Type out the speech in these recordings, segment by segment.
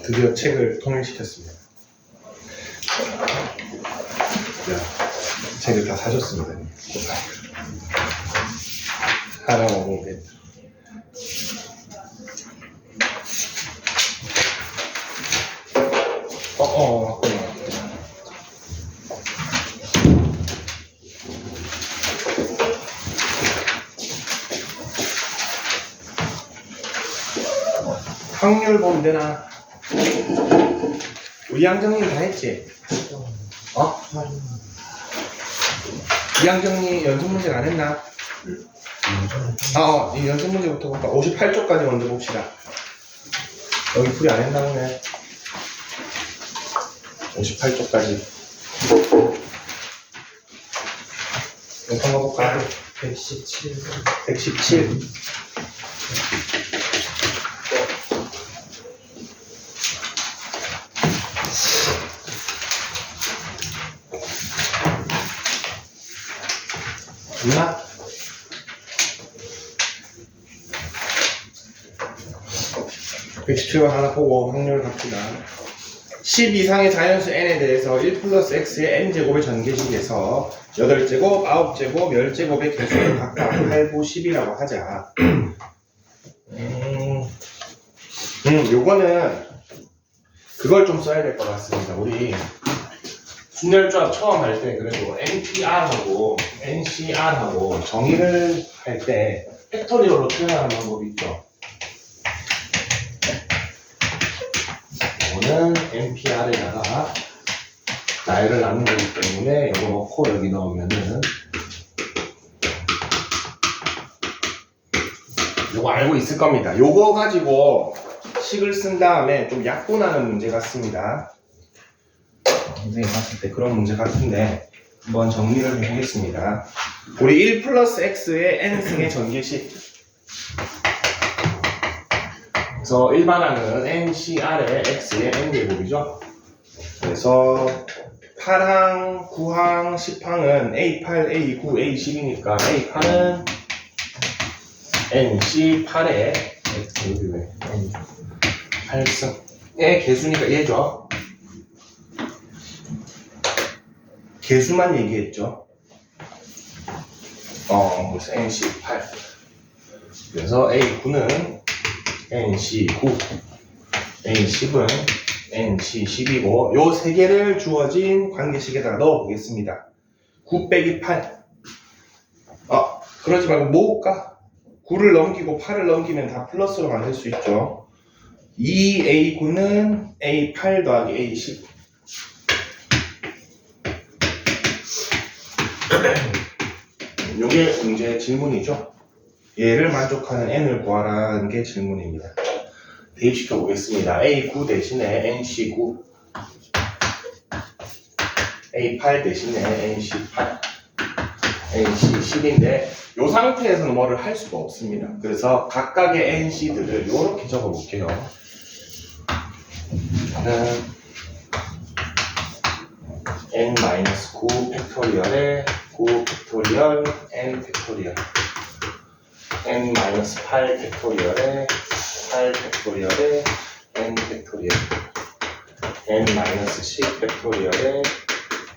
드디어 책을 통일시켰습니다. 책을 다 사줬습니다. 하나 먹는데. 확률 보면 되나? 이항정리 다 했지? 이항정리 연습 문제를 안 했나? 이 연습 문제부터 볼까? 58쪽까지 먼저 봅시다. 여기 풀이 안 했나 보네. 58쪽까지. 이거 한번 볼까? 117. 117. 있나? 117번 하나 보고 확률을 갑시다. 10 이상의 자연수 n에 대해서 1 플러스 x의 n제곱의 전개식에서 8제곱, 9제곱, 10제곱의 개수를 각각 8, 9, 10이라고 하자. 요거는 그걸 좀 써야 될 것 같습니다. 우리 순열조합 처음 할 때 그래도 NPR하고 NCR하고 정의를 할 때 팩토리얼로 표현하는 방법이 있죠. 이거는 NPR에다가 나열을 나눈 거기 때문에 이거 넣고 여기 넣으면은 이거 알고 있을 겁니다. 요거 가지고 식을 쓴 다음에 좀 약분하는 문제 같습니다. 선생님 봤을 때 그런 문제 같은데 한번 정리를 해보겠습니다. 우리 1 플러스 x의 n승의 전개식, 그래서 일반항은 ncr의 x의 n제곱이죠. 그래서 8항, 9항, 10항은 a8, a9, a10이니까 a8은 nc8의 여기 왜 8승의 개수니까 얘죠. 개수만 얘기했죠. 그래서 NC8. 그래서 A9는 NC9, A10은 NC10이고, 요 세 개를 주어진 관계식에다가 넣어 보겠습니다. 9 빼기 8. 그러지 말고 모을까? 9를 넘기고 8을 넘기면 다 플러스로 만들 수 있죠. 2A9는 A8 더하기 A10. 요게 문제 질문이죠. 얘를 만족하는 n을 구하라는 게 질문입니다. 대입시켜 보겠습니다. A9 대신에 NC9, A8 대신에 NC8, NC10인데 요 상태에서는 뭐를 할 수가 없습니다. 그래서 각각의 NC들을 요렇게 적어 볼게요. n-9 팩토리얼에 9 팩토리얼 n 팩토리얼, n-8 팩토리얼에 8 팩토리얼에 n 팩토리얼, n-10 팩토리얼에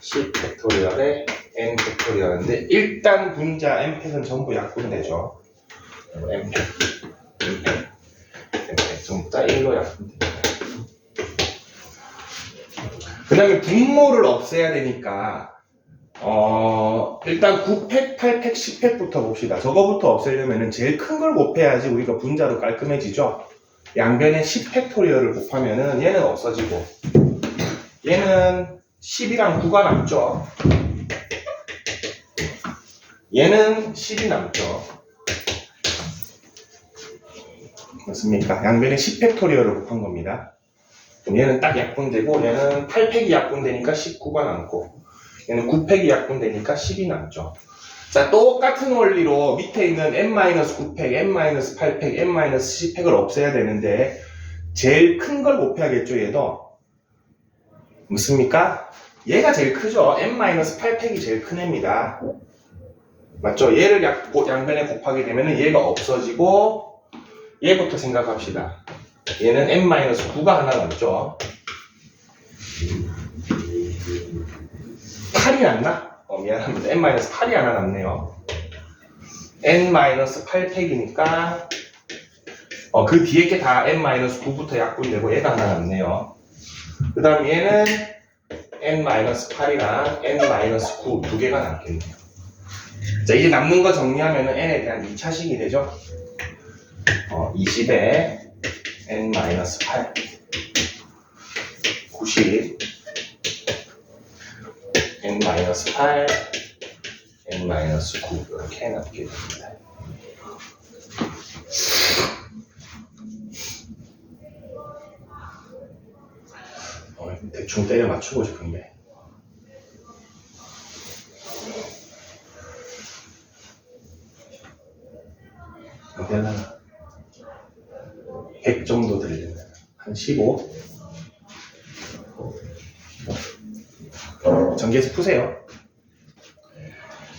10 팩토리얼에 n 팩토리얼인데 일단 분자 n 팩은 전부 약분되죠. n 팩, n 팩 전부 다 1로 약분됩니다. 그 다음에 분모를 없애야 되니까 일단 9팩, 8팩, 10팩부터 봅시다. 저거부터 없애려면 제일 큰 걸 곱해야지 우리가 분자로 깔끔해지죠. 양변에 10팩토리얼을 곱하면은 얘는 없어지고 얘는 10이랑 9가 남죠. 얘는 10이 남죠. 맞습니까? 양변에 10팩토리얼을 곱한 겁니다. 얘는 딱 약분되고 얘는 8팩이 약분되니까 19가 남고 얘는 9팩이 약분되니까 10이 남죠. 자, 똑같은 원리로 밑에 있는 n-9팩, n-8팩, n-10팩을 없애야 되는데 제일 큰 걸 곱해야겠죠. 얘도 맞습니까? 얘가 제일 크죠. n-8팩이 제일 큰 애입니다. 맞죠? 얘를 양변에 곱하게 되면 얘가 없어지고 얘부터 생각합시다. 얘는 n-9가 하나 남죠. 8이 남나? 미안합니다. n-8이 하나 남네요. n-8팩이니까 그 뒤에 게 다 n-9부터 약분되고 얘가 하나 남네요. 그 다음 얘는 n-8이랑 n-9 두 개가 남겠네요. 자, 이제 남는 거 정리하면은 n에 대한 2차식이 되죠. 20에 n-8 90 n-8 n-9 이렇게 남게 됩니다. 대충 때려 맞추고 싶은데 되려나? 100 정도 들리면 한 15 전개해서 푸세요.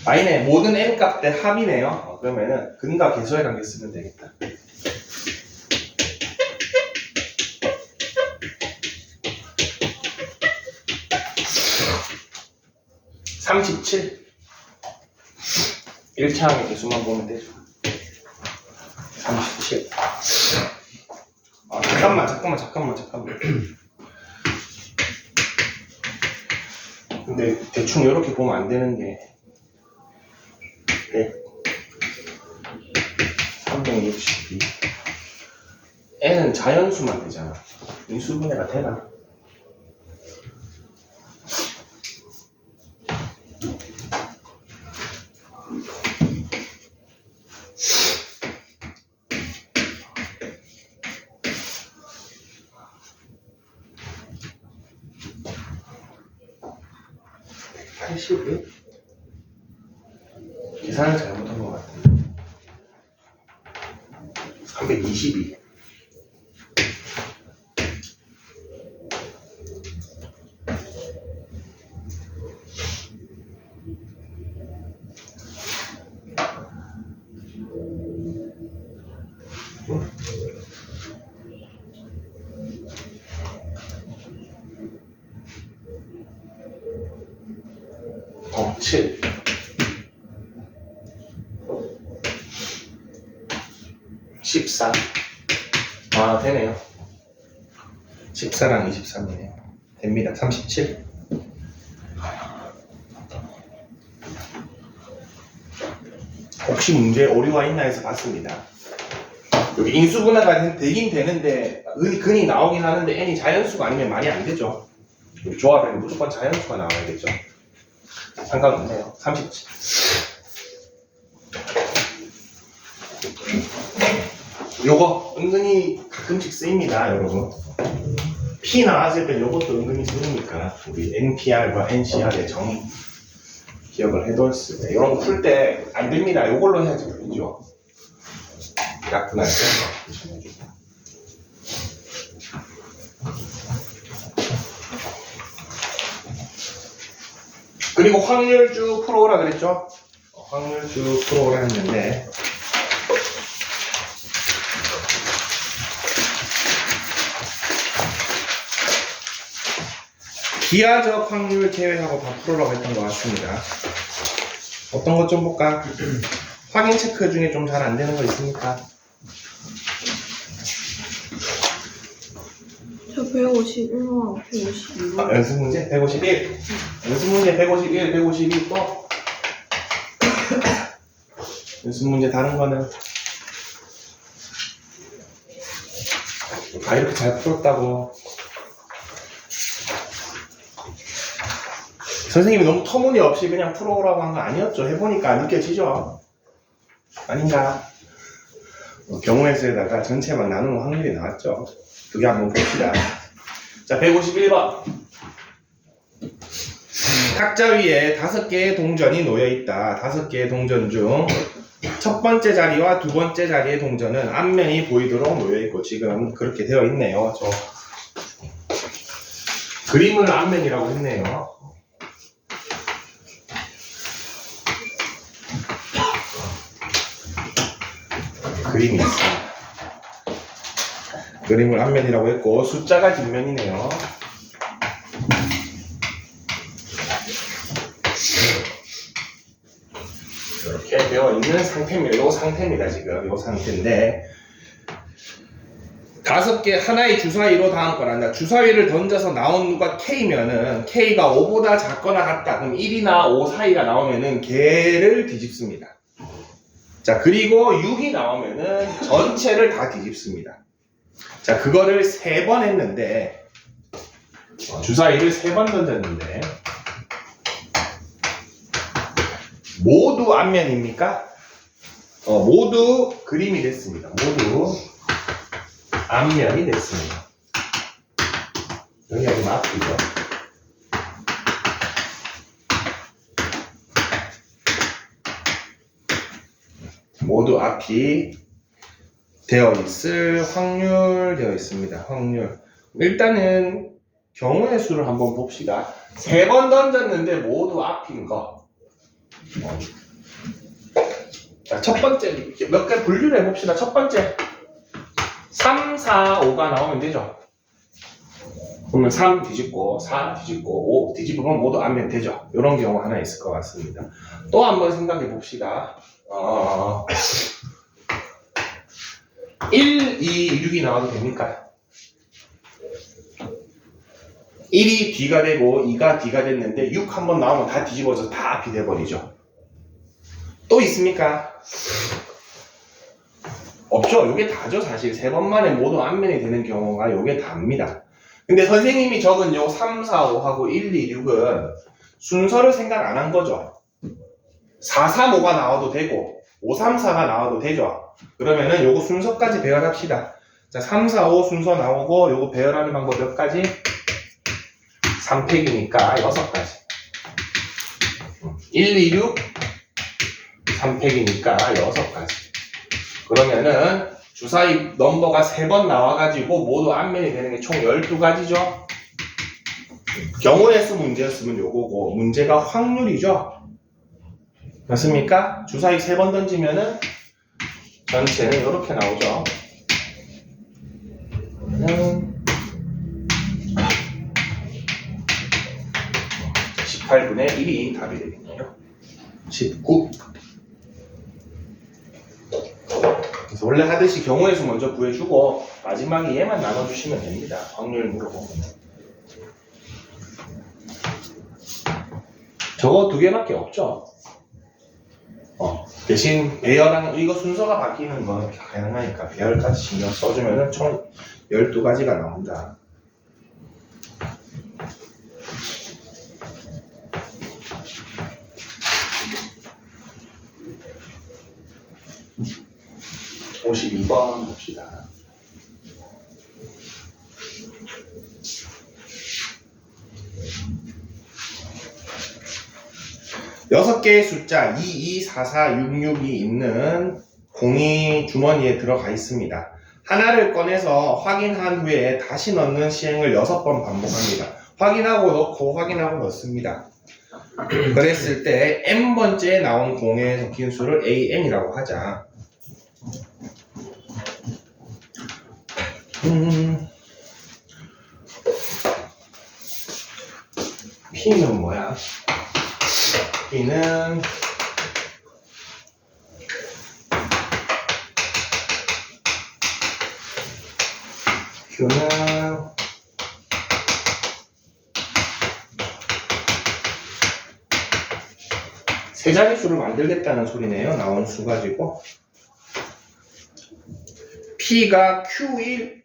아니네, 모든 n 값대 합이네요. 그러면은 근과 계수의 관계 쓰면 되겠다. 37 1차항의 개수만 보면 되죠. 37 잠깐만 근데 대충 이렇게 보면 안 되는 게 100 362 n은 자연수만 되잖아. 인수분해가 되나? 계산을 잘못한 것 같은데 322 7 14 되네요. 14랑 23이네요. 됩니다. 37 혹시 문제에 오류가 있나 해서 봤습니다. 여기 인수분해가 되긴 되는데 근이 나오긴 하는데 n이 자연수가 아니면 말이 안 되죠. 조합에는 무조건 자연수가 나와야겠죠. 상관없네요. 37 요거 은근히 가끔씩 쓰입니다, 여러분. P 나왔을 때 요것도 은근히 쓰이니까 우리 NPR과 NCR의 정의 기억을 해뒀을 때 이런 거 풀 때 안 됩니다. 요걸로 해야지 풀리죠. 약분할 때. 그리고 확률주 풀어오라 그랬죠? 확률주 풀어오라 했는데 기하적 확률 제외하고 다 풀으라고 했던 것 같습니다. 어떤 것 좀 볼까? 확인 체크 중에 좀 잘 안 되는 거 있습니까? 저 151랑 152로 연습 문제 151. 연습 문제 151, 152 또. 연습 문제 다른 거는 이렇게 잘 풀었다고. 선생님이 너무 터무니없이 그냥 풀어오라고 한 거 아니었죠? 해보니까 느껴지죠? 아닌가? 경우의 수에다가 전체만 나누는 확률이 나왔죠? 그게 한번 봅시다. 자, 151번. 탁자 위에 5개의 동전이 놓여있다. 5개의 동전 중 첫 번째 자리와 두 번째 자리의 동전은 앞면이 보이도록 놓여있고 지금 그렇게 되어 있네요. 저 그림을 앞면이라고 했네요. 그림이 있습니다. 그림을 앞면이라고 했고 숫자가 뒷면이네요. 이렇게 되어 있는 상태입니다. 이 상태입니다. 지금 이 상태인데 5개 하나의 주사위로 다음 거란다. 주사위를 던져서 나온 누가 K면은 K가 5보다 작거나 같다. 그럼 1이나 5 사이가 나오면은 걔를 뒤집습니다. 자, 그리고 6이 나오면은 전체를 다 뒤집습니다. 자, 그거를 3번 했는데 주사위를 3번 던졌는데 모두 앞면입니까? 모두 그림이 됐습니다. 모두 앞면이 됐습니다. 여기가 좀 앞이죠. 모두 앞이 되어 있을 확률 되어 있습니다. 확률. 일단은 경우의 수를 한번 봅시다. 3번 던졌는데 모두 앞인 거. 자, 첫 번째 몇 개 분류를 해봅시다. 첫 번째 3, 4, 5가 나오면 되죠. 그러면 3 뒤집고 4 뒤집고 5 뒤집으면 모두 앞면 되죠. 이런 경우 하나 있을 것 같습니다. 또 한번 생각해 봅시다. 1, 2, 6이 나와도 됩니까? 1이 D가 되고 2가 D가 됐는데 6 한번 나오면 다 뒤집어서 다 앞이 돼버리죠. 또 있습니까? 없죠. 요게 다죠. 사실 3번 만에 모두 앞면이 되는 경우가 요게 다입니다. 근데 선생님이 적은 요 3, 4, 5하고 1, 2, 6은 순서를 생각 안 한 거죠. 4, 3, 5가 나와도 되고 5, 3, 4가 나와도 되죠. 그러면은 요거 순서까지 배열합시다. 자, 3, 4, 5 순서 나오고 요거 배열하는 방법 몇 가지? 3팩이니까 6가지. 1, 2, 6 3팩이니까 6가지. 그러면은 주사위 넘버가 3번 나와가지고 모두 앞면이 되는 게 총 12가지죠. 경우의 수 문제였으면 요거고 문제가 확률이죠. 맞습니까? 주사위 3번 던지면은 전체는 이렇게 나오죠. 18분의 1이 답이 되겠네요. 19. 그래서 원래 하듯이 경우의 수 먼저 구해주고 마지막에 얘만 나눠주시면 됩니다. 확률 물어보면. 저거 2개밖에 없죠. 대신 배열하는 이거 순서가 바뀌는 건 가능하니까 배열까지 신경 써주면 총 12가지가 나온다. (52번) 봅시다. 여섯 개의 숫자 224466이 있는 공이 주머니에 들어가 있습니다. 하나를 꺼내서 확인한 후에 다시 넣는 시행을 6번 반복합니다. 확인하고 넣고 확인하고 넣습니다. 그랬을 때 n번째 나온 공에 적힌 수를 an이라고 하자. P는 뭐야? P는 Q는 세 자릿수를 만들겠다는 소리네요. 나온 수 가지고 P가 Q1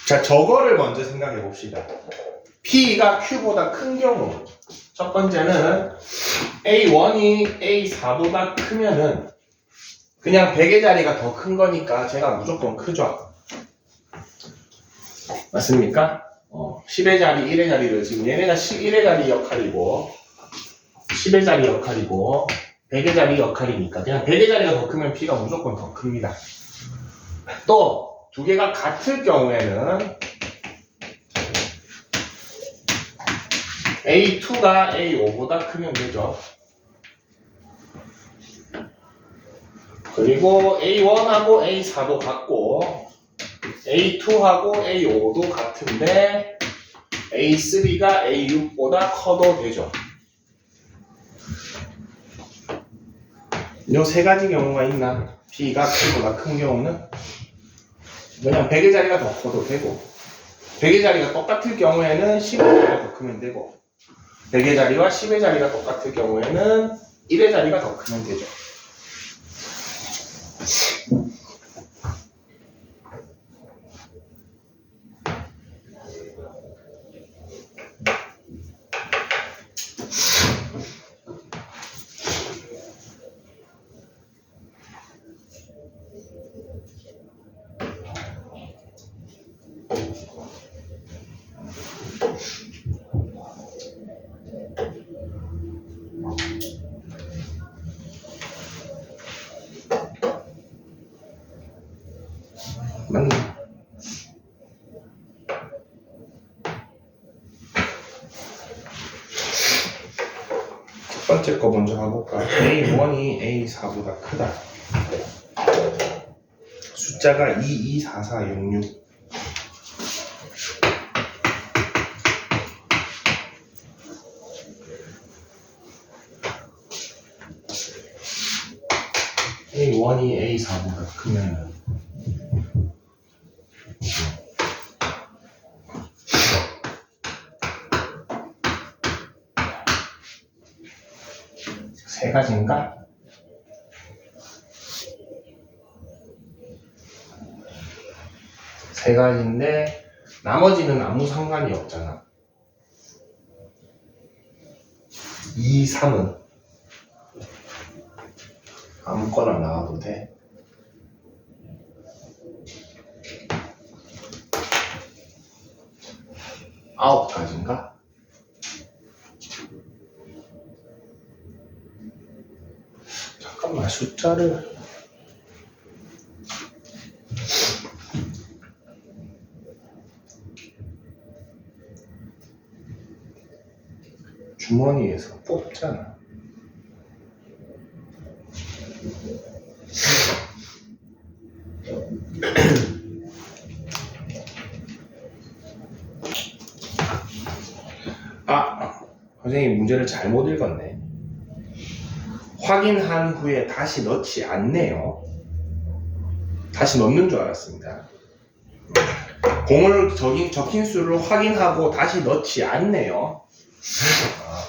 자, 저거를 먼저 생각해 봅시다. P가 Q보다 큰 경우 첫 번째는 A1이 A4보다 크면은 그냥 100의 자리가 더 큰 거니까 제가 무조건 크죠. 맞습니까? 10의 자리, 1의 자리를 지금 얘네가 11의 자리 역할이고 10의 자리 역할이고 100의 자리 역할이니까 그냥 100의 자리가 더 크면 P가 무조건 더 큽니다. 또 두 개가 같을 경우에는 A2가 A5보다 크면 되죠. 그리고 A1하고 A4도 같고 A2하고 A5도 같은데 A3가 A6보다 커도 되죠. 요 세 가지 경우가 있나? B가 B보다 큰 경우는 그냥 100의 자리가 더 커도 되고 100의 자리가 똑같을 경우에는 10의 자리가 더 크면 되고 100의 자리와 10의 자리가 똑같을 경우에는 1의 자리가 더 크면 되죠. 맞나? 첫 번째 거 먼저 가볼까? A1이 A4보다 크다. 숫자가 2, 2, 4, 4, 6, 6. A1이 A4보다 크면 세 가지인가? 세 가지인데 나머지는 아무 상관이 없잖아. 2, 3은 아무거나 나와도 돼. 아홉 가지인가? 잠깐만 숫자를 주머니에서 뽑잖아. 선생님 문제를 잘못 읽었네. 확인한 후에 다시 넣지 않네요. 다시 넣는 줄 알았습니다. 공을 적힌 수를 확인하고 다시 넣지 않네요.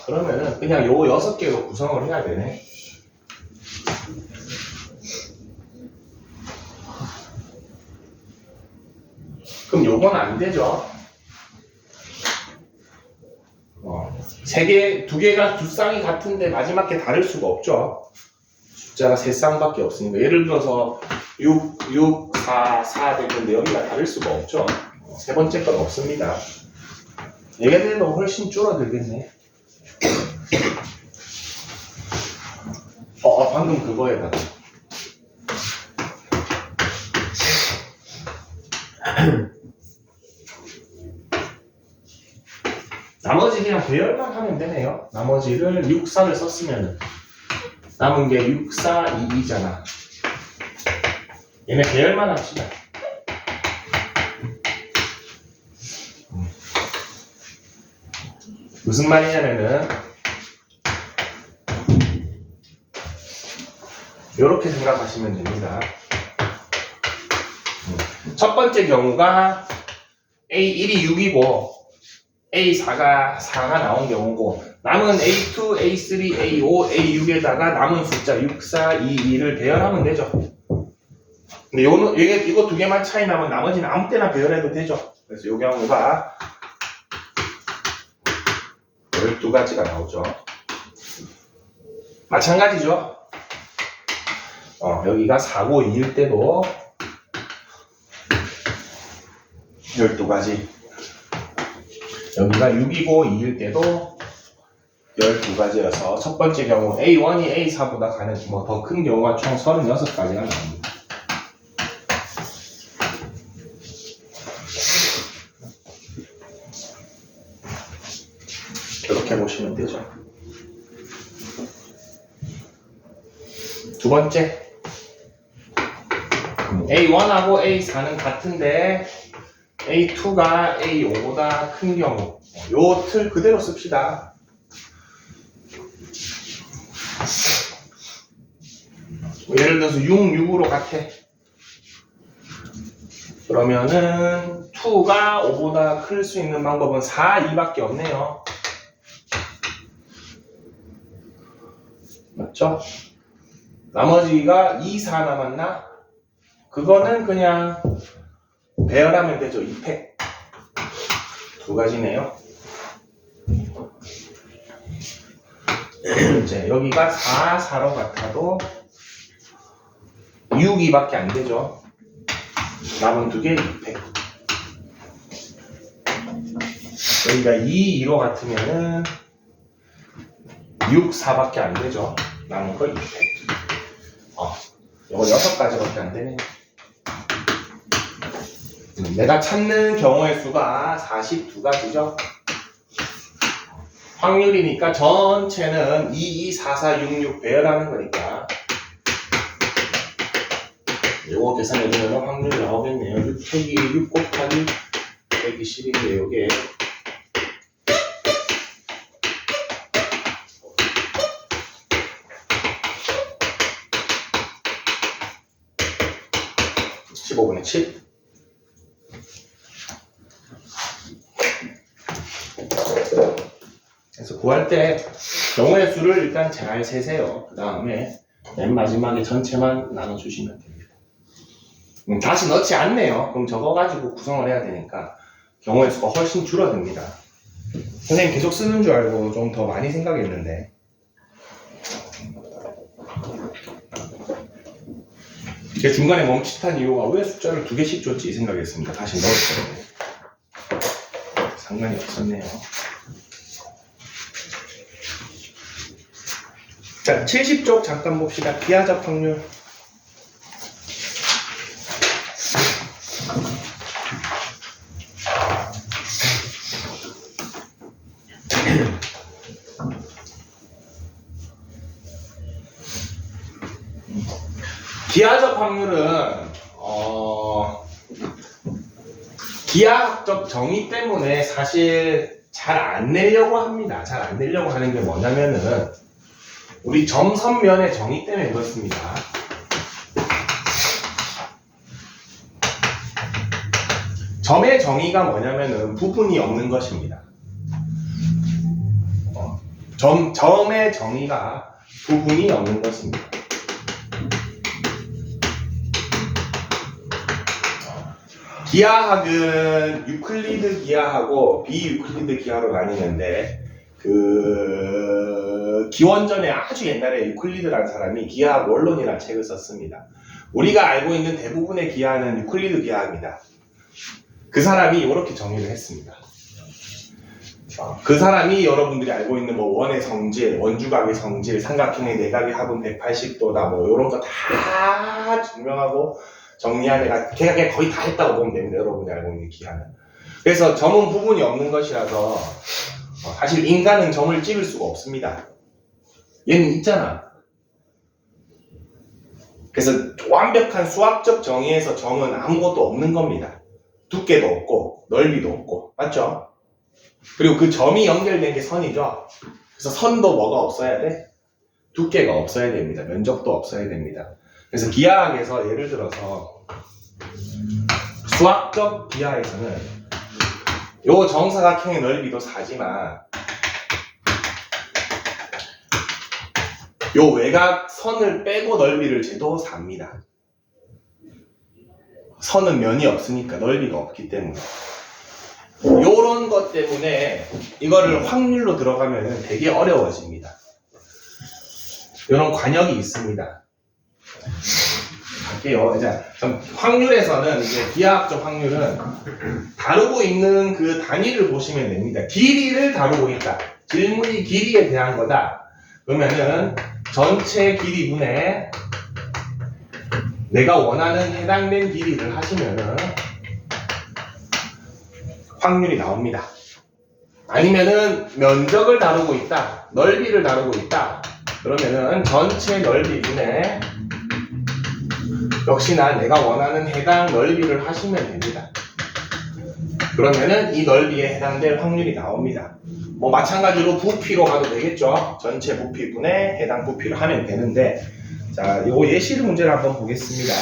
그러면은 그냥 요 6개로 구성을 해야 되네. 그럼 요건 안 되죠. 두 개가 두 쌍이 같은데 마지막 게 다를 수가 없죠. 숫자가 세 쌍밖에 없으니까. 예를 들어서 6, 4, 4 됐는데 여기가 다를 수가 없죠. 세 번째 건 없습니다. 얘네들도 훨씬 줄어들겠네. 방금 그거에다가 나머지 그냥 배열만 하면 되네요. 나머지를 6, 4를 썼으면 남은 게 6, 4, 2, 2잖아. 얘네 배열만 합시다. 무슨 말이냐면은 이렇게 생각하시면 됩니다. 첫 번째 경우가 A1이 6이고 A4가 4가 나온 경우고 남은 A2, A3, A5, A6에다가 남은 숫자 6, 4, 2, 2를 배열하면 되죠. 근데 이거 두 개만 차이 나면 나머지는 아무 때나 배열해도 되죠. 그래서 이 경우가 12가지가 나오죠. 마찬가지죠. 여기가 4고 2일 때도 12가지. 여기가 6이고 2일 때도 12가지여서 첫 번째 경우 A1이 A4보다 가는 더 큰 경우가 총 36가지가 나옵니다. 이렇게 보시면 되죠. 두 번째, A1하고 A4는 같은데 A2가 A5보다 큰 경우, 요 틀 그대로 씁시다. 예를 들어서 6, 6으로 같아. 그러면은 2가 5보다 클 수 있는 방법은 4, 2밖에 없네요. 맞죠? 나머지가 2, 4 남았나? 그거는 그냥 배열하면 되죠. 2팩. 두 가지네요. 이제 여기가 4, 4로 같아도 6, 2밖에 안 되죠. 남은 두 개 2팩. 여기가 2, 2로 같으면은 6, 4밖에 안 되죠. 남은 거 2팩. 이거 6가지밖에 안 되네. 내가 찾는 경우의 수가 42가지죠. 확률이니까 전체는 2, 2, 4, 4, 6, 6 배열하는 거니까 요거 계산해주면 확률이 나오겠네요. 6 빼기 6 곱하기 120인데 요게 15분의 7. 그래서 구할 때 경우의 수를 일단 잘 세세요. 그 다음에 맨 마지막에 전체만 나눠주시면 됩니다. 다시 넣지 않네요. 그럼 저거 가지고 구성을 해야 되니까 경우의 수가 훨씬 줄어듭니다. 선생님 계속 쓰는 줄 알고 좀 더 많이 생각했는데 제 중간에 멈칫한 이유가 왜 숫자를 2개씩 줬지 이 생각했습니다. 다시 넣었어요. 상관이 없었네요. 자, 70쪽 잠깐 봅시다. 비하적 확률. 기하적 확률은 기하학적 정의 때문에 사실 잘 안 내려고 합니다. 잘 안 내려고 하는 게 뭐냐면은 우리 점선면의 정의 때문에 그렇습니다. 점의 정의가 뭐냐면은 부분이 없는 것입니다. 점의 정의가 부분이 없는 것입니다. 기하학은 유클리드 기하하고 비유클리드 기하로 나뉘는데 기원전에 아주 옛날에 유클리드라는 사람이 기하학 원론이라는 책을 썼습니다. 우리가 알고 있는 대부분의 기하는 유클리드 기하입니다. 그 사람이 이렇게 정의를 했습니다. 그 사람이 여러분들이 알고 있는 뭐 원의 성질, 원주각의 성질, 삼각형의 내각의 합은 180도다 뭐 이런 거 다 증명하고 정리한 걔가 그냥 거의 다 했다고 보면 됩니다. 여러분이 알고 있는 기하는. 그래서 점은 부분이 없는 것이라서 사실 인간은 점을 찍을 수가 없습니다. 얘는 있잖아. 그래서 완벽한 수학적 정의에서 점은 아무것도 없는 겁니다. 두께도 없고 넓이도 없고 맞죠? 그리고 그 점이 연결된 게 선이죠. 그래서 선도 뭐가 없어야 돼? 두께가 없어야 됩니다. 면적도 없어야 됩니다. 그래서 기하학에서 예를 들어서 수학적 기하에서는 요 정사각형의 넓이도 4지만 요 외곽 선을 빼고 넓이를 재도 4입니다. 선은 면이 없으니까 넓이가 없기 때문에 요런 것 때문에 이거를 확률로 들어가면 되게 어려워집니다. 요런 관역이 있습니다. 갈게요. 이제 확률에서는 이제 기하학적 확률은 다루고 있는 그 단위를 보시면 됩니다. 길이를 다루고 있다. 질문이 길이에 대한 거다. 그러면은 전체 길이분의 내가 원하는 해당된 길이를 하시면은 확률이 나옵니다. 아니면은 면적을 다루고 있다, 넓이를 다루고 있다. 그러면은 전체 넓이분의 역시나 내가 원하는 해당 넓이를 하시면 됩니다. 그러면은 이 넓이에 해당될 확률이 나옵니다. 뭐 마찬가지로 부피로 가도 되겠죠. 전체 부피분의 해당 부피를 하면 되는데, 자, 요 예시를 문제를 한번 보겠습니다.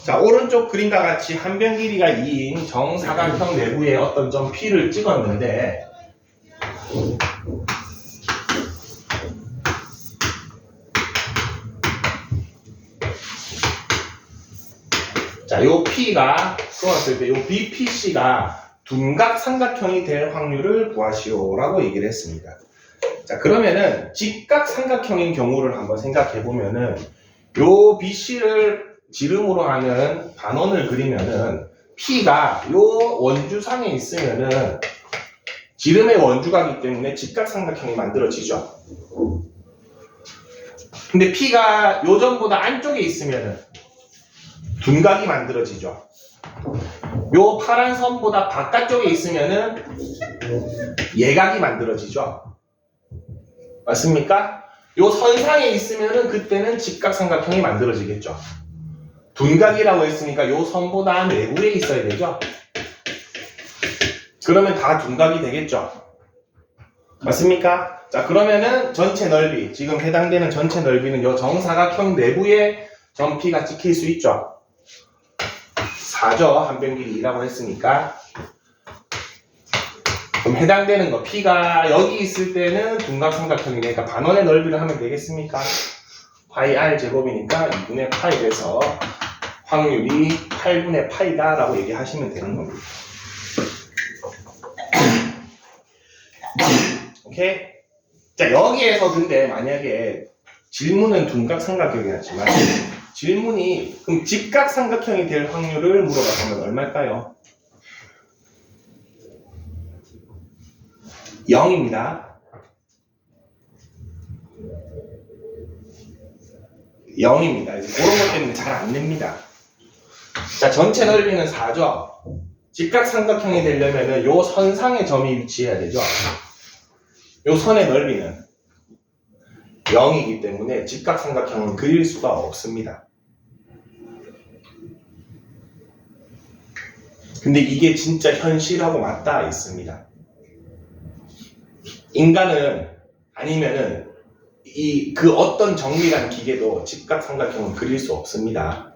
자, 오른쪽 그림과 같이 한 변 길이가 2인 정사각형 내부에 어떤 점 P를 찍었는데, 자, 요 P가 써왔을 때 요 BPC가 둔각 삼각형이 될 확률을 구하시오라고 얘기를 했습니다. 자, 그러면은 직각 삼각형인 경우를 한번 생각해 보면은 요 BC를 지름으로 하는 반원을 그리면은 P가 요 원주상에 있으면은 지름의 원주가기 때문에 직각 삼각형이 만들어지죠. 근데 P가 요 점보다 안쪽에 있으면은 둔각이 만들어지죠. 요 파란 선보다 바깥쪽에 있으면은 예각이 만들어지죠. 맞습니까? 요 선상에 있으면은 그때는 직각삼각형이 만들어지겠죠. 둔각이라고 했으니까 요 선보다 내부에 있어야 되죠. 그러면 다 둔각이 되겠죠. 맞습니까? 자, 그러면은 전체 넓이, 지금 해당되는 전체 넓이는 요 정사각형 내부에 점 P가 찍힐 수 있죠. 4죠. 한 변 길이 2라고 했으니까. 그럼 해당되는 거 P가 여기 있을 때는 둔각삼각형이니까 반원의 넓이를 하면 되겠습니까? 파이 R 제곱이니까 2분의 파이 돼서 확률이 8분의 파이다 라고 얘기하시면 되는 겁니다. 오케이? 자, 여기에서 근데 만약에 질문은 둔각삼각형이었지만 질문이 그럼 직각삼각형이 될 확률을 물어봤으면 얼마일까요? 0입니다. 0입니다. 이제 그런 것 때문에 잘 안 냅니다. 자, 전체 넓이는 4죠. 직각삼각형이 되려면은 요 선상에 점이 위치해야 되죠. 요 선의 넓이는 0이기 때문에 직각삼각형은 그릴 수가 없습니다. 근데 이게 진짜 현실하고 맞닿아 있습니다. 인간은 아니면은 그 어떤 정밀한 기계도 직각삼각형은 그릴 수 없습니다.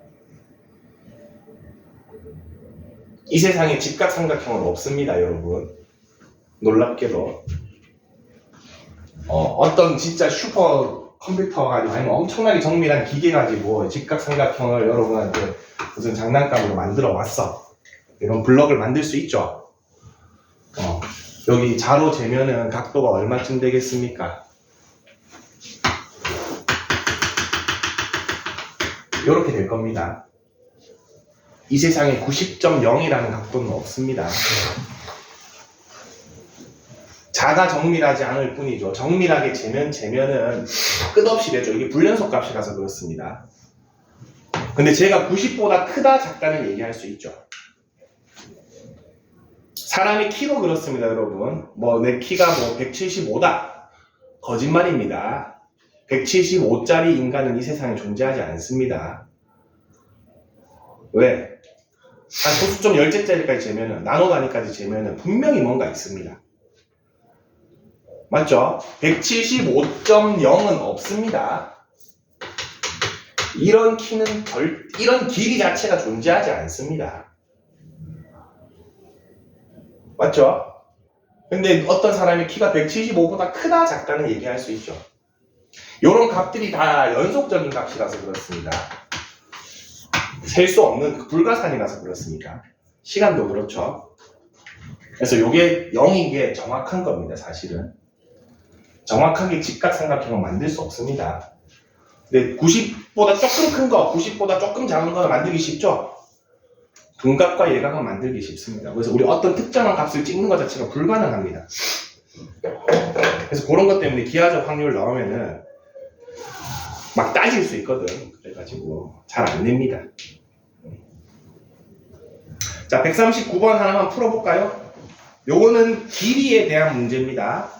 이 세상에 직각삼각형은 없습니다, 여러분. 놀랍게도. 어떤 진짜 슈퍼 컴퓨터 가지고 아니면 엄청나게 정밀한 기계 가지고 직각삼각형을 여러분한테 무슨 장난감으로 만들어 왔어. 이런 블럭을 만들 수 있죠. 여기 자로 재면은 각도가 얼마쯤 되겠습니까? 이렇게 될 겁니다. 이 세상에 90.0이라는 각도는 없습니다. 자가 정밀하지 않을 뿐이죠. 정밀하게 재면은 끝없이 되죠. 이게 불연속 값이라서 그렇습니다. 근데 제가 90보다 크다 작다는 얘기할 수 있죠. 사람이 키로 그렇습니다, 여러분. 뭐 내 키가 뭐 175다. 거짓말입니다. 175짜리 인간은 이 세상에 존재하지 않습니다. 왜? 한 소수점 10개짜리까지 재면은, 나노 단위까지 재면은 분명히 뭔가 있습니다. 맞죠? 175.0은 없습니다. 이런 키는 이런 길이 자체가 존재하지 않습니다. 맞죠? 근데 어떤 사람이 키가 175보다 크다 작다는 얘기할 수 있죠. 이런 값들이 다 연속적인 값이라서 그렇습니다. 셀 수 없는 불가산이라서 그렇습니다. 시간도 그렇죠. 그래서 이게 0인 게 정확한 겁니다, 사실은. 정확하게 직각삼각형을 만들 수 없습니다. 근데 90보다 조금 큰 거, 90보다 조금 작은 거는 만들기 쉽죠? 둔각과 예각은 만들기 쉽습니다. 그래서 우리 어떤 특정한 값을 찍는 것 자체가 불가능합니다. 그래서 그런 것 때문에 기하적 확률 나오면은 막 따질 수 있거든. 그래가지고 잘 안 냅니다. 자, 139번 하나만 풀어볼까요? 요거는 길이에 대한 문제입니다.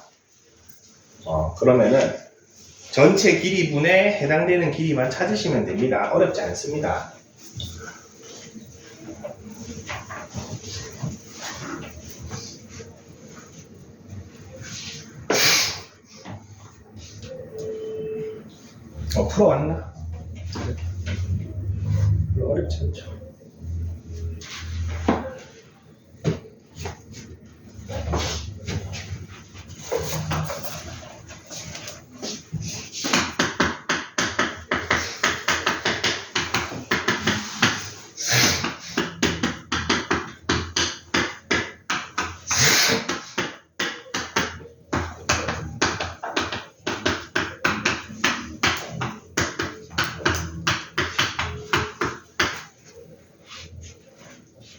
그러면은 전체 길이분에 해당되는 길이만 찾으시면 됩니다. 어렵지 않습니다. 풀어왔나? 어렵지 않죠.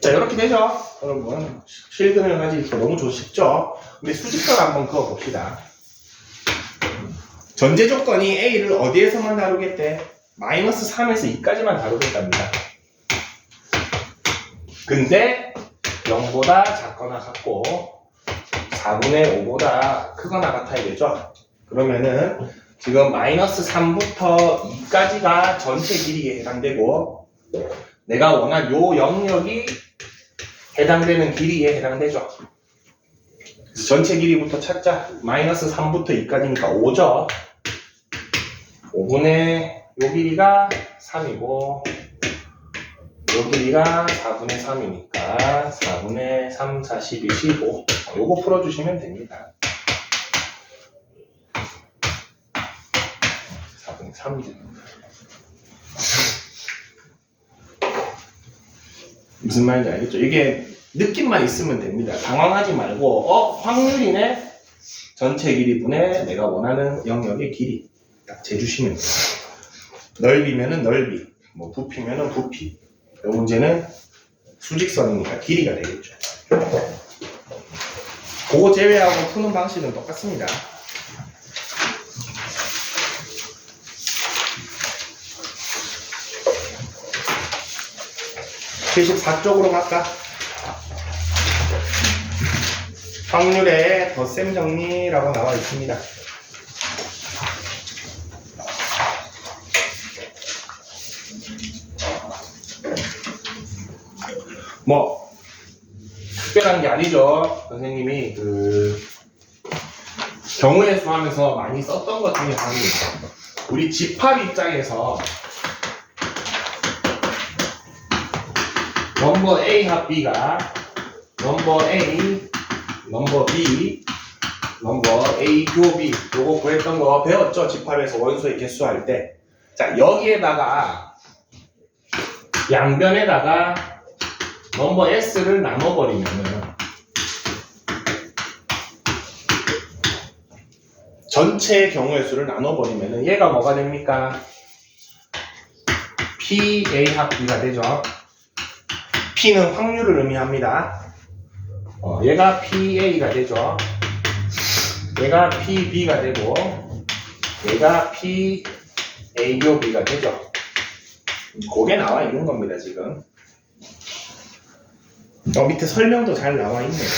자, 이렇게 되죠? 여러분, 실근을 가지고 너무 쉽죠? 근데 수직선 한번 그어봅시다. 전제 조건이 A를 어디에서만 다루겠대? 마이너스 3에서 2까지만 다루겠답니다. 근데 0보다 작거나 같고 4분의 5보다 크거나 같아야 되죠? 그러면은 지금 마이너스 3부터 2까지가 전체 길이에 해당되고 내가 원한 요 영역이 해당되는 길이에 해당되죠. 그래서 전체 길이부터 찾자. 마이너스 3부터 2까지니까 5죠. 5분의 요 길이가 3이고 요 길이가 4분의 3이니까 4분의 3, 4, 12, 15 요거 풀어주시면 됩니다. 4분의 3이죠. 무슨 말인지 알겠죠? 이게 느낌만 있으면 됩니다. 당황하지 말고 확률이네? 전체 길이분의 내가 원하는 영역의 길이 딱 재주시면 돼요. 넓이면은 넓이, 뭐 부피면은 부피. 이 문제는 수직선이니까 길이가 되겠죠. 그거 제외하고 푸는 방식은 똑같습니다. 74쪽으로 갈까? 확률의 덧셈 정리라고 나와 있습니다. 뭐 특별한 게 아니죠. 선생님이 경우의 수 하면서 많이 썼던 것 중에 하나입니다. 우리 집합 입장에서 넘버 A 합 B가 넘버 A, 넘버 B, 넘버 A 교 B 요거 구했던 거 배웠죠? 집합에서 원소의 개수 할 때. 자, 여기에다가 양변에다가 넘버 S를 나눠버리면은 전체 경우의 수를 나눠버리면은 얘가 뭐가 됩니까? PA 합 B가 되죠. P는 확률을 의미합니다. 얘가 PA가 되죠. 얘가 PB가 되고 얘가 PA교B가 되죠. 그게 나와 있는 겁니다, 지금. 밑에 설명도 잘 나와 있네요.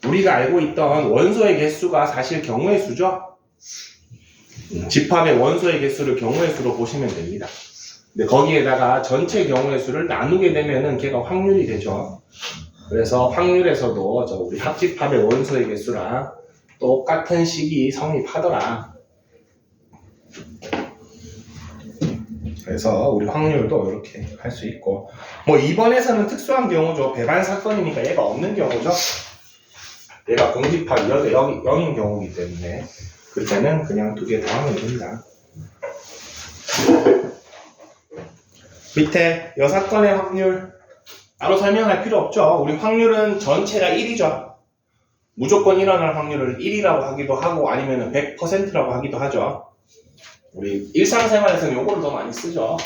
우리가 알고 있던 원소의 개수가 사실 경우의 수죠. 집합의 원소의 개수를 경우의 수로 보시면 됩니다. 근데 거기에다가 전체 경우의 수를 나누게 되면은 걔가 확률이 되죠. 그래서 확률에서도 우리 합집합의 원소의 개수랑 똑같은 식이 성립하더라. 그래서 우리 확률도 이렇게 할 수 있고, 뭐 이번에서는 특수한 경우죠. 배반 사건이니까 얘가 없는 경우죠. 얘가 공집합이 0인 경우이기 때문에 그때는 그냥 두 개 다 하면 됩니다. 밑에 여 사건의 확률 따로 설명할 필요 없죠. 우리 확률은 전체가 1이죠. 무조건 일어날 확률을 1이라고 하기도 하고 아니면 100%라고 하기도 하죠. 우리 일상생활에서는 요거를 더 많이 쓰죠.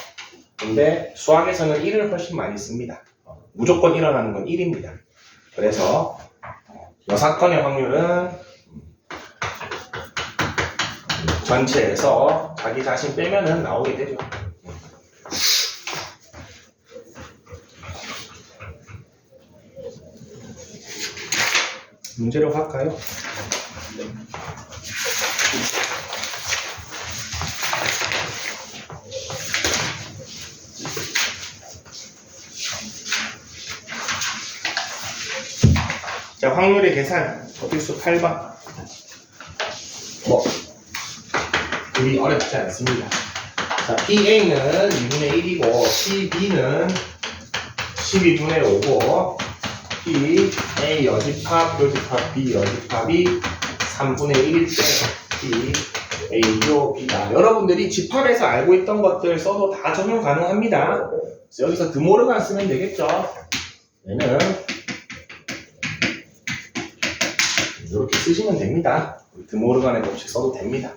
근데 수학에서는 1을 훨씬 많이 씁니다. 무조건 일어나는 건 1입니다. 그래서 여 사건의 확률은 전체에서 자기 자신 빼면은 나오게 되죠. 문제로 할까요? 자, 확률의 계산 필수 8번. 그리 어렵지 않습니다. 자, PA는 2분의 1이고 PB는 12분의 5고 P, A 여집합, 교집합, B 여집합이 3분의 1일 때 P, A요, B다. 여러분들이 집합에서 알고 있던 것들 써도 다 적용 가능합니다. 그래서 여기서 드모르간 쓰면 되겠죠. 얘는 이렇게 쓰시면 됩니다. 드모르간의 법칙 써도 됩니다.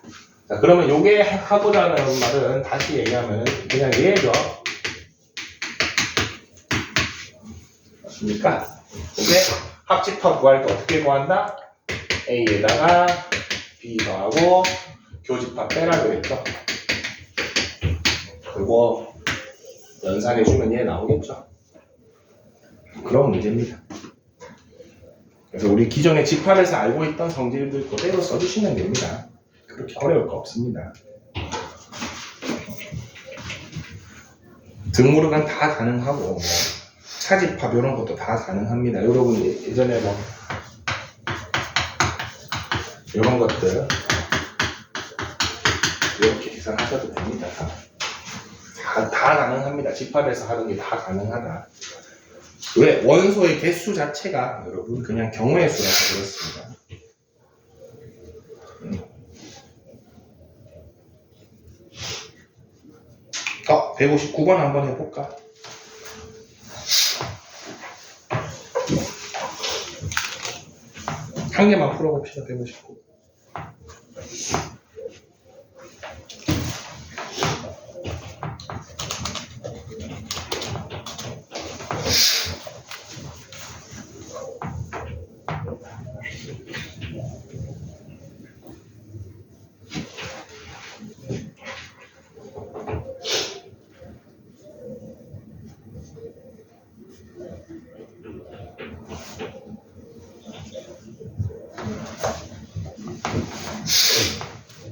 자, 그러면 요게 하고자 하는 말은 다시 얘기하면 그냥 얘죠. 맞습니까? 이게 합집합 구할 때 어떻게 구한다? A에다가 B 더하고 교집합 빼라 그랬죠. 그리고 연산해주면 얘 나오겠죠. 그런 문제입니다. 그래서 우리 기존에 집합에서 알고 있던 성질들 그대로 써주시면 됩니다. 그렇게 어려울 거 없습니다. 등무르간 다 가능하고 뭐 차집합 이런 것도 다 가능합니다. 여러분 예전에 뭐 이런 것들 이렇게 계산하셔도 됩니다. 다 가능합니다. 집합에서 하는 게 다 가능하다. 왜? 원소의 개수 자체가 여러분 그냥 경우의 수라서 그렇습니다. 159번 한번 해볼까? 한 개만 풀어봅시다. 159.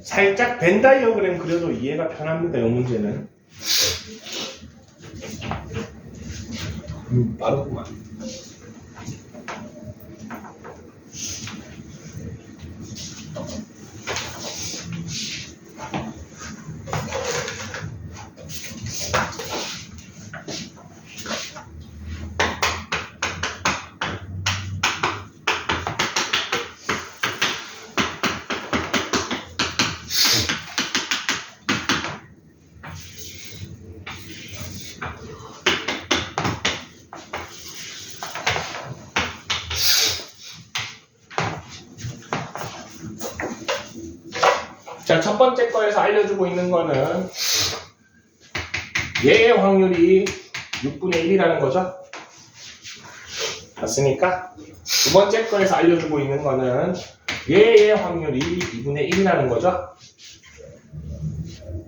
살짝 벤 다이어그램 그려도 이해가 편합니다. 이 문제는. 빠르구만. 자, 첫 번째 거에서 알려주고 있는 거는 얘의 확률이 6분의 1이라는 거죠. 맞습니까? 두 번째 거에서 알려주고 있는 거는 얘의 확률이 2분의 1이라는 거죠.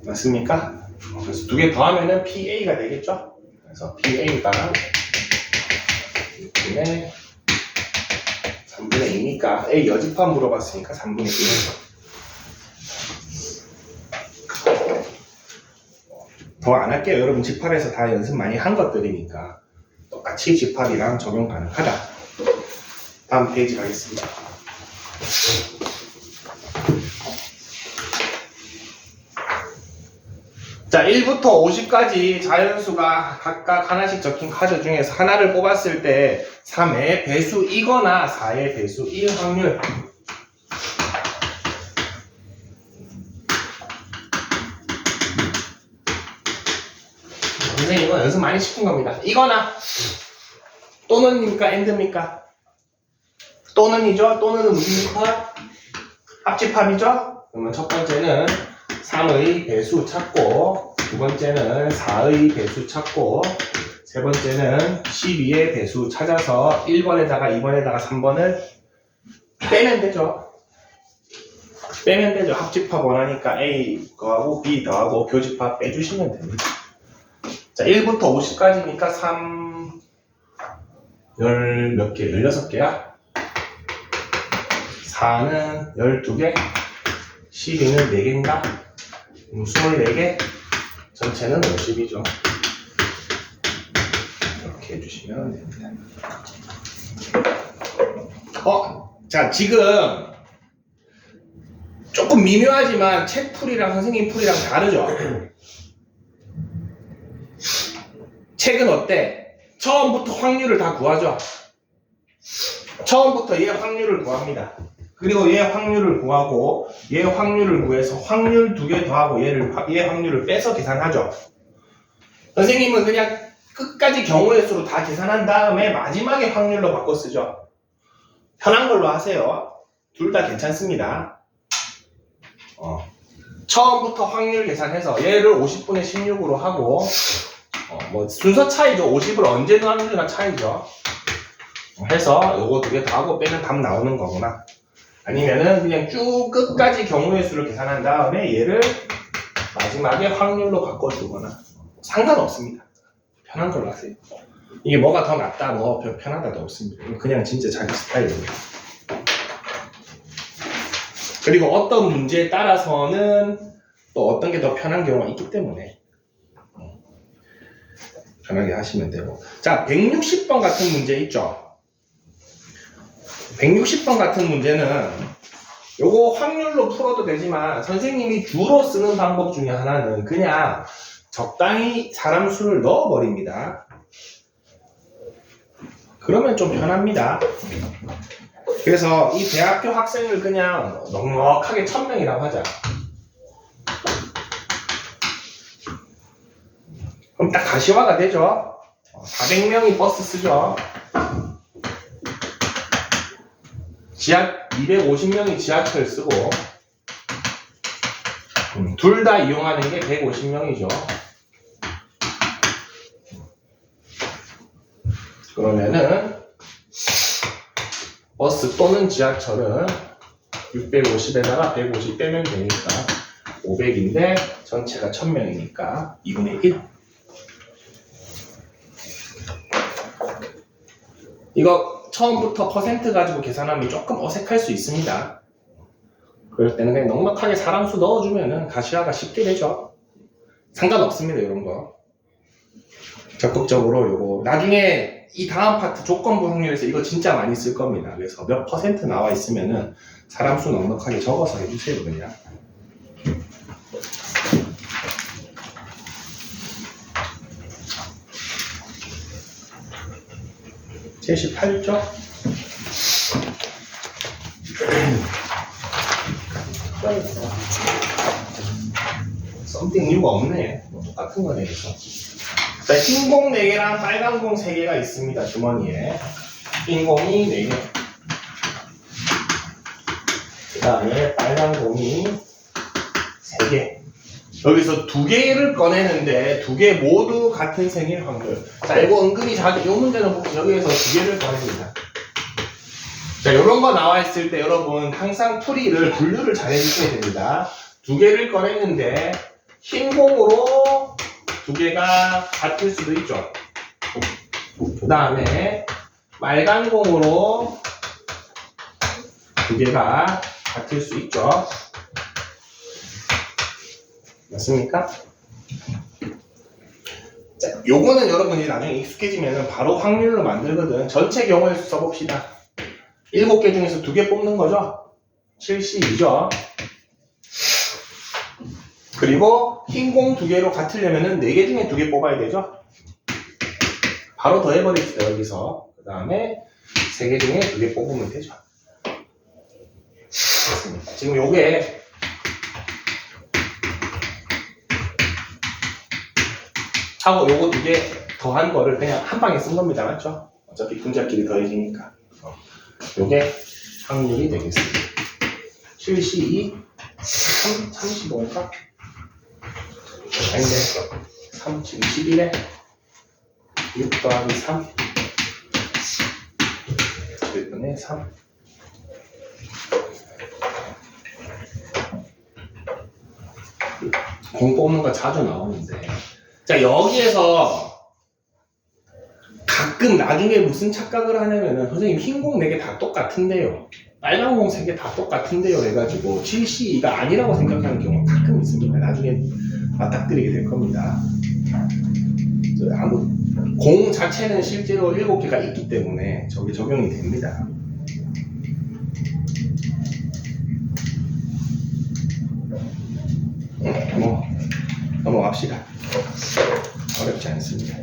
맞습니까? 그래서 두 개 더하면은 PA가 되겠죠. 그래서 PA가 6분의 3분의 2니까 A 여집합 물어봤으니까 3분의 1. 더 안 할게요. 여러분 집합에서 다 연습 많이 한 것들이니까 똑같이 집합이랑 적용 가능하다. 다음 페이지 가겠습니다. 자, 1부터 50까지 자연수가 각각 하나씩 적힌 카드 중에서 하나를 뽑았을 때 3의 배수이거나 4의 배수일 확률. 선생님은 연습 많이 시킨 겁니다. 이거나 또는입니까? 엔드입니까? 또는이죠? 또는은 무엇입니까? 합집합이죠? 그러면 첫 번째는 3의 배수 찾고, 두 번째는 4의 배수 찾고, 세 번째는 12의 배수 찾아서 1번에다가 2번에다가 3번을 빼면 되죠. 빼면 되죠. 합집합 원하니까 A 더하고 B 더하고 교집합 빼주시면 됩니다. 자, 1부터 50까지니까 3, 몇 개? 16개야? 4는 12개, 12는 4개인가? 24개, 전체는 50이죠. 이렇게 해주시면 됩니다. 자, 지금 조금 미묘하지만 책 풀이랑 선생님 풀이랑 다르죠? 책은 어때? 처음부터 확률을 다 구하죠? 처음부터 얘 확률을 구합니다. 그리고 얘 확률을 구하고 얘 확률을 구해서 확률 2개 더하고 얘 확률을 빼서 계산하죠. 선생님은 그냥 끝까지 경우의 수로 다 계산한 다음에 마지막에 확률로 바꿔 쓰죠. 편한 걸로 하세요. 둘 다 괜찮습니다. 처음부터 확률 계산해서 얘를 50분의 16으로 하고 뭐 순서 차이죠. 50을 언제 넣느냐가 차이죠. 해서 요거 2개 더하고 빼면 답 나오는 거구나. 아니면은 그냥 쭉 끝까지 경우의 수를 계산한 다음에 얘를 마지막에 확률로 바꿔주거나 상관없습니다. 편한 걸로 하세요. 이게 뭐가 더 낫다, 뭐 편하다도 없습니다. 그냥 진짜 자기 스타일입니다. 그리고 어떤 문제에 따라서는 또 어떤 게 더 편한 경우가 있기 때문에 편하게 하시면 되고. 자, 160번 같은 문제 있죠? 160번 같은 문제는 요거 확률로 풀어도 되지만 선생님이 주로 쓰는 방법 중에 하나는 그냥 적당히 사람 수를 넣어버립니다. 그러면 좀 편합니다. 그래서 이 대학교 학생을 그냥 넉넉하게 1000명이라고 하자. 그럼 딱 가시화가 되죠. 400명이 버스 쓰죠. 250명이 지하철 쓰고 둘 다 이용하는 게 150명이죠. 그러면은 버스 또는 지하철은 650에다가 150 빼면 되니까 500인데 전체가 1000명이니까 2분의 1. 이거 처음부터 퍼센트 가지고 계산하면 조금 어색할 수 있습니다. 그럴 때는 그냥 넉넉하게 사람 수 넣어주면은 가시화가 쉽게 되죠. 상관없습니다, 이런 거. 적극적으로 요거 나중에 이 다음 파트 조건부 확률에서 이거 진짜 많이 쓸 겁니다. 그래서 몇 퍼센트 나와 있으면은 사람 수 넉넉하게 적어서 해주세요, 그냥. (78죠) 썸띵 이유가 없네. 똑같은 거네, 그래서. 자, 흰 공 4개랑 빨간 공 3개가 있습니다, 주머니에. 흰 공이 4개. 그 다음에 빨간 공이 3개. 여기서 2개를 꺼내는데 2개 모두 같은 생일 확률. 자, 이거 은근히 자주, 이 문제는 보면 여기에서 2개를 꺼냅니다. 자, 이런 거 나와 있을 때 여러분 항상 풀이를 분류를 잘 해주셔야 됩니다. 2개를 꺼냈는데 흰 공으로 2개가 같을 수도 있죠. 그 다음에 빨간 공으로 2개가 같을 수 있죠. 맞습니까? 자, 요거는 여러분이 나중에 익숙해지면 바로 확률로 만들거든. 전체 경우의 수 써봅시다. 7개 중에서 2개 뽑는 거죠? 72죠. 그리고 흰 공 2개로 같으려면은 4개 중에 2개 뽑아야 되죠? 바로 더해버립시다, 여기서. 그 다음에 3개 중에 2개 뽑으면 되죠. 됐습니다. 지금 요게 하고 요거 2개 더한 거를 그냥 한 방에 쓴 겁니다. 맞죠? 어차피 분자끼리 더해지니까. 요게 확률이 되겠습니다. 72, 35인가? 아닌데, 21에 6 더하기 3. 1분의 3. 공 뽑는 거 자주 나오는데. 자, 여기에서 가끔 나중에 무슨 착각을 하냐면은 선생님 흰 공 4개 다 똑같은데요. 빨간 공 3개 다 똑같은데요 해가지고 7C2가 아니라고 생각하는 경우가 가끔 있습니다. 나중에 맞닥뜨리게 될 겁니다. 공 자체는 실제로 7개가 있기 때문에 저게 적용이 됩니다. 넘어갑시다. 어렵지 않습니다.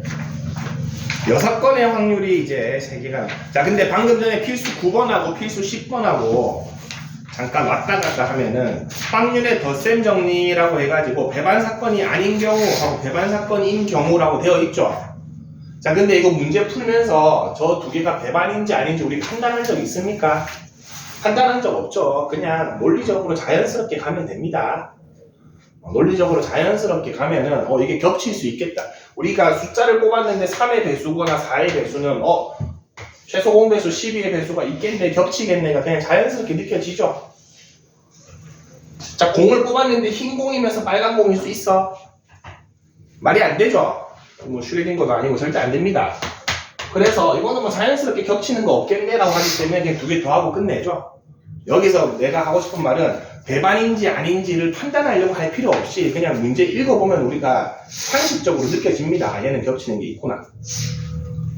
6건의 확률이 이제 3개가. 자, 근데 방금 전에 필수 9번하고 필수 10번하고 잠깐 왔다 갔다 하면은 확률의 덧셈 정리라고 해가지고 배반 사건이 아닌 경우하고 배반 사건인 경우라고 되어 있죠. 자, 근데 이거 문제 풀면서 저 2개가 배반인지 아닌지 우리 판단한 적 있습니까? 판단한 적 없죠. 그냥 논리적으로 자연스럽게 가면 됩니다. 논리적으로 자연스럽게 가면은 이게 겹칠 수 있겠다. 우리가 숫자를 뽑았는데 3의 배수거나 4의 배수는 최소 공배수 12의 배수가 있겠네, 겹치겠네가 그냥 자연스럽게 느껴지죠. 자, 공을 뽑았는데 흰 공이면서 빨간 공일 수 있어? 말이 안 되죠. 뭐 슈레딩거도 아니고 절대 안 됩니다. 그래서 이거는 뭐 자연스럽게 겹치는 거 없겠네라고 하기 때문에 그냥 2개 더하고 끝내죠. 여기서 내가 하고 싶은 말은 배반인지 아닌지를 판단하려고 할 필요 없이 그냥 문제 읽어보면 우리가 상식적으로 느껴집니다. 얘는 겹치는 게 있구나,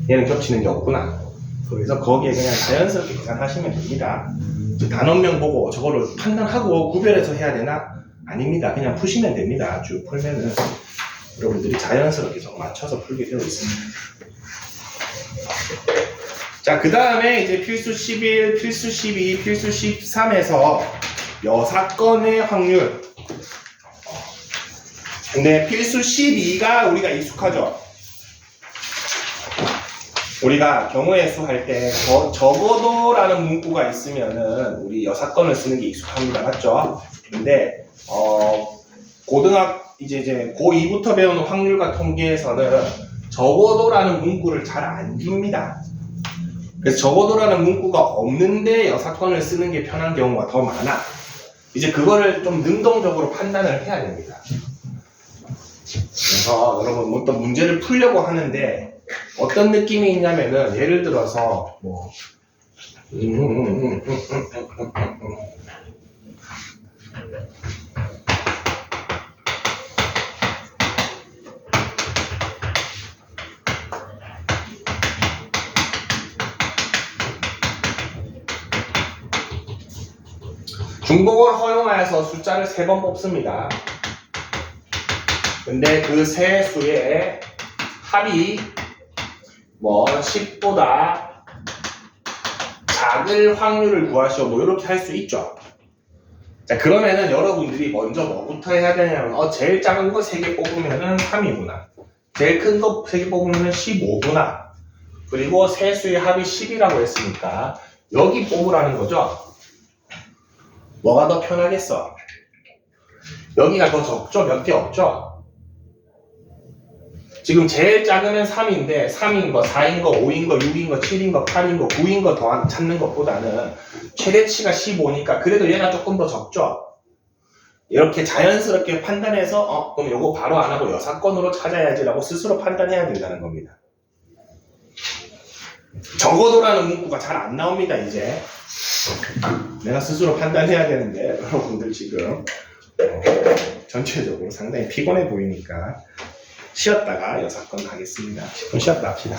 얘는 겹치는 게 없구나. 그래서 거기에 그냥 자연스럽게 계산하시면 됩니다. 단원명 보고 저거를 판단하고 구별해서 해야 되나? 아닙니다. 그냥 푸시면 됩니다. 쭉 풀면은 여러분들이 자연스럽게 좀 맞춰서 풀게 되어 있습니다. 자, 그 다음에 이제 필수 11, 필수 12, 필수 13에서 여사건의 확률. 근데 필수 12가 우리가 익숙하죠. 우리가 경우의 수 할 때 적어도라는 문구가 있으면은 우리 여사건을 쓰는 게 익숙합니다. 맞죠? 근데 이제 고2부터 배우는 확률과 통계에서는 적어도라는 문구를 잘 안 줍니다. 그래서 적어도라는 문구가 없는데 여사건을 쓰는 게 편한 경우가 더 많아. 이제 그거를 좀 능동적으로 판단을 해야 됩니다. 그래서 여러분 어떤 문제를 풀려고 하는데 어떤 느낌이 있냐면은 예를 들어서 뭐 중복을 허용하여서 숫자를 3번 뽑습니다. 근데 그 세 수의 합이 뭐 10보다 작을 확률을 구하시오, 뭐 이렇게 할 수 있죠. 자, 그러면은 여러분들이 먼저 뭐부터 해야 되냐면 제일 작은 거 3개 뽑으면은 3이구나, 제일 큰 거 3개 뽑으면은 15구나, 그리고 세 수의 합이 10이라고 했으니까 여기 뽑으라는 거죠. 뭐가 더 편하겠어? 여기가 더 적죠? 몇 개 없죠? 지금 제일 작으면 3인데 3인 거, 4인 거, 5인 거, 6인 거, 7인 거, 8인 거, 9인 거 더 찾는 것보다는 최대치가 15니까 그래도 얘가 조금 더 적죠? 이렇게 자연스럽게 판단해서 그럼 요거 바로 안 하고 여사건으로 찾아야지라고 스스로 판단해야 된다는 겁니다. 적어도라는 문구가 잘 안 나옵니다. 이제 내가 스스로 판단해야 되는데 여러분들 지금 전체적으로 상당히 피곤해 보이니까 쉬었다가 여사건 가겠습니다. 10분 쉬었다 합시다.